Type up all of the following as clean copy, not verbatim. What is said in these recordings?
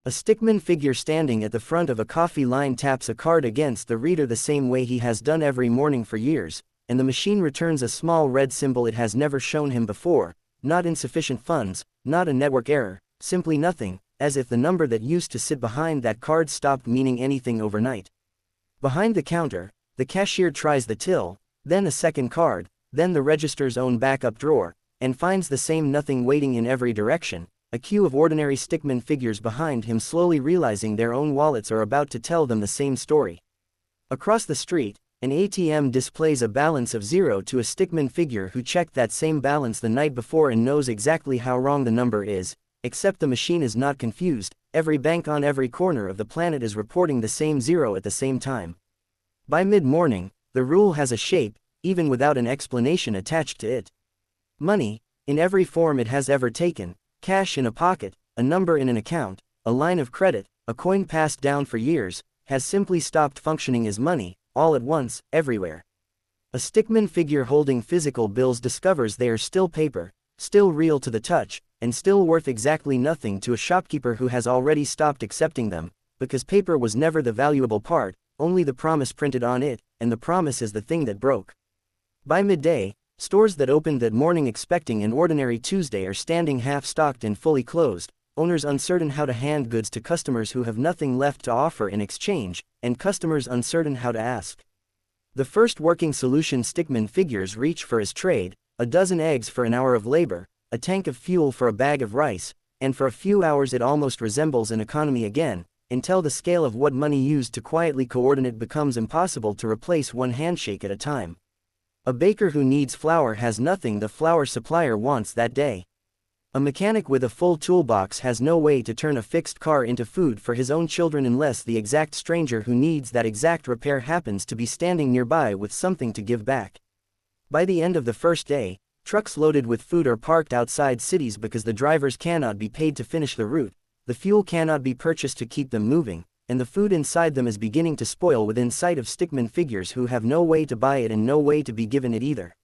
A stickman figure standing at the front of a coffee line taps a card against the reader the same way he has done every morning for years, and the machine returns a small red symbol it has never shown him before, not insufficient funds, not a network error, simply nothing, as if the number that used to sit behind that card stopped meaning anything overnight. Behind the counter, the cashier tries the till, then a second card, then the register's own backup drawer, and finds the same nothing waiting in every direction, a queue of ordinary stickman figures behind him slowly realizing their own wallets are about to tell them the same story. Across the street, an ATM displays a balance of 0 to a stickman figure who checked that same balance the night before and knows exactly how wrong the number is, except the machine is not confused. Every bank on every corner of the planet is reporting the same 0 at the same time. By mid-morning, the rule has a shape, even without an explanation attached to it. Money, in every form it has ever taken, cash in a pocket, a number in an account, a line of credit, a coin passed down for years, has simply stopped functioning as money, all at once, everywhere. A stickman figure holding physical bills discovers they are still paper, still real to the touch, and still worth exactly nothing to a shopkeeper who has already stopped accepting them, because paper was never the valuable part, only the promise printed on it, and the promise is the thing that broke. By midday, stores that opened that morning expecting an ordinary Tuesday are standing half-stocked and fully closed, owners uncertain how to hand goods to customers who have nothing left to offer in exchange, and customers uncertain how to ask. The first working solution stickman figures reach for is trade, a dozen eggs for an hour of labor, a tank of fuel for a bag of rice, and for a few hours it almost resembles an economy again, until the scale of what money used to quietly coordinate becomes impossible to replace one handshake at a time. A baker who needs flour has nothing the flour supplier wants that day. A mechanic with a full toolbox has no way to turn a fixed car into food for his own children unless the exact stranger who needs that exact repair happens to be standing nearby with something to give back. By the end of the first day, trucks loaded with food are parked outside cities because the drivers cannot be paid to finish the route, the fuel cannot be purchased to keep them moving, and the food inside them is beginning to spoil within sight of stickman figures who have no way to buy it and no way to be given it either.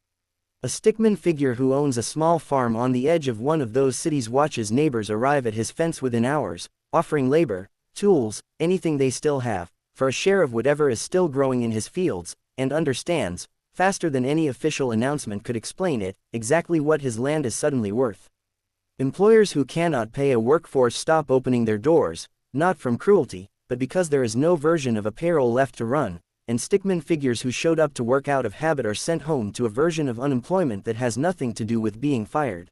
A stickman figure who owns a small farm on the edge of one of those cities watches neighbors arrive at his fence within hours, offering labor, tools, anything they still have, for a share of whatever is still growing in his fields, and understands, faster than any official announcement could explain it, exactly what his land is suddenly worth. Employers who cannot pay a workforce stop opening their doors, not from cruelty, but because there is no version of a payroll left to run, and stickman figures who showed up to work out of habit are sent home to a version of unemployment that has nothing to do with being fired.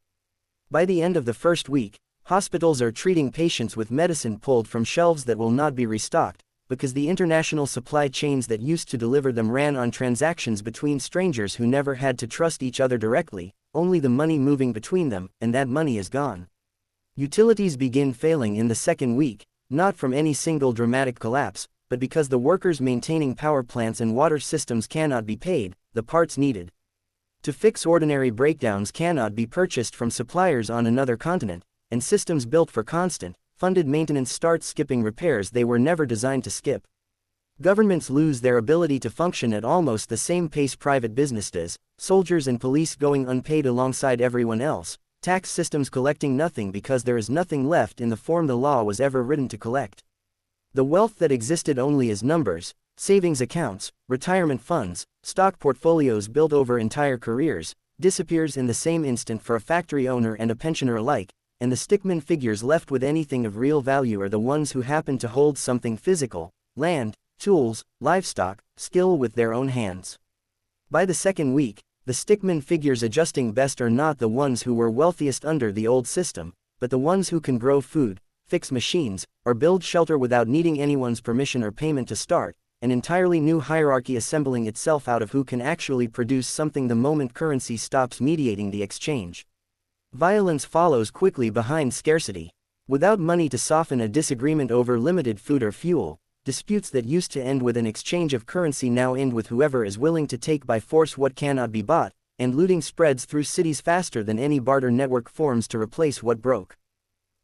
By the end of the first week, hospitals are treating patients with medicine pulled from shelves that will not be restocked, because the international supply chains that used to deliver them ran on transactions between strangers who never had to trust each other directly, only the money moving between them, and that money is gone. Utilities begin failing in the second week, not from any single dramatic collapse, but because the workers maintaining power plants and water systems cannot be paid, the parts needed to fix ordinary breakdowns cannot be purchased from suppliers on another continent, and systems built for constant, funded maintenance start skipping repairs they were never designed to skip. Governments lose their ability to function at almost the same pace private business does, soldiers and police going unpaid alongside everyone else, tax systems collecting nothing because there is nothing left in the form the law was ever written to collect. The wealth that existed only as numbers, savings accounts, retirement funds, stock portfolios built over entire careers, disappears in the same instant for a factory owner and a pensioner alike, and the stickman figures left with anything of real value are the ones who happen to hold something physical, land, tools, livestock, skill with their own hands. By the second week, the stickman figures adjusting best are not the ones who were wealthiest under the old system, but the ones who can grow food, fix machines, or build shelter without needing anyone's permission or payment to start, an entirely new hierarchy assembling itself out of who can actually produce something the moment currency stops mediating the exchange. Violence follows quickly behind scarcity. Without money to soften a disagreement over limited food or fuel, disputes that used to end with an exchange of currency now end with whoever is willing to take by force what cannot be bought, and looting spreads through cities faster than any barter network forms to replace what broke.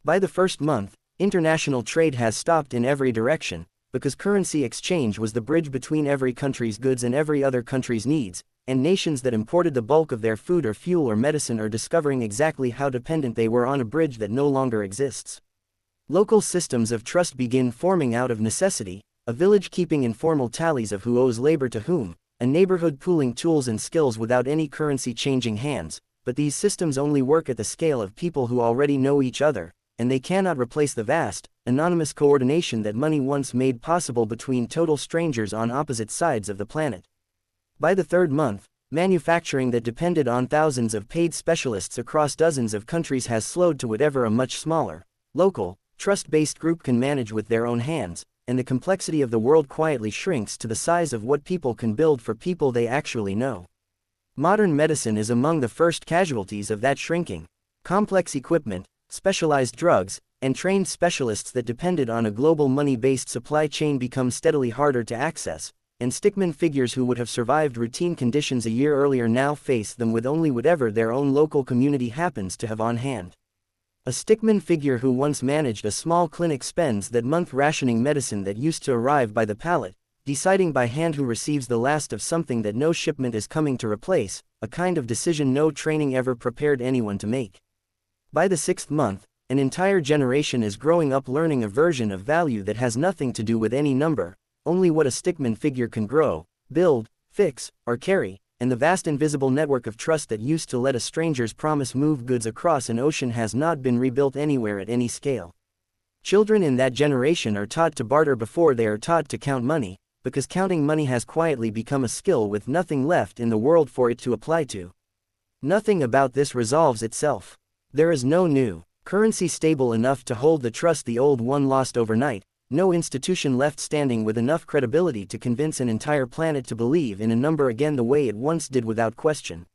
By the first month, international trade has stopped in every direction, because currency exchange was the bridge between every country's goods and every other country's needs, and nations that imported the bulk of their food or fuel or medicine are discovering exactly how dependent they were on a bridge that no longer exists. Local systems of trust begin forming out of necessity, a village keeping informal tallies of who owes labor to whom, a neighborhood pooling tools and skills without any currency changing hands, but these systems only work at the scale of people who already know each other, and they cannot replace the vast, anonymous coordination that money once made possible between total strangers on opposite sides of the planet. By the third month, manufacturing that depended on thousands of paid specialists across dozens of countries has slowed to whatever a much smaller, local, trust-based group can manage with their own hands, and the complexity of the world quietly shrinks to the size of what people can build for people they actually know. Modern medicine is among the first casualties of that shrinking. Complex equipment, specialized drugs, and trained specialists that depended on a global money-based supply chain become steadily harder to access, and stickman figures who would have survived routine conditions a year earlier now face them with only whatever their own local community happens to have on hand. A stickman figure who once managed a small clinic spends that month rationing medicine that used to arrive by the pallet, deciding by hand who receives the last of something that no shipment is coming to replace, a kind of decision no training ever prepared anyone to make. By the 6th month, an entire generation is growing up learning a version of value that has nothing to do with any number, only what a stickman figure can grow, build, fix, or carry, and the vast invisible network of trust that used to let a stranger's promise move goods across an ocean has not been rebuilt anywhere at any scale. Children in that generation are taught to barter before they are taught to count money, because counting money has quietly become a skill with nothing left in the world for it to apply to. Nothing about this resolves itself. There is no new currency stable enough to hold the trust the old one lost overnight, no institution left standing with enough credibility to convince an entire planet to believe in a number again the way it once did without question.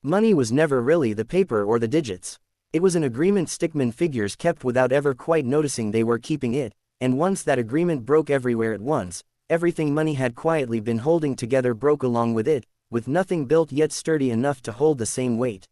Money was never really the paper or the digits. It was an agreement stickman figures kept without ever quite noticing they were keeping it, and once that agreement broke everywhere at once, everything money had quietly been holding together broke along with it, with nothing built yet sturdy enough to hold the same weight.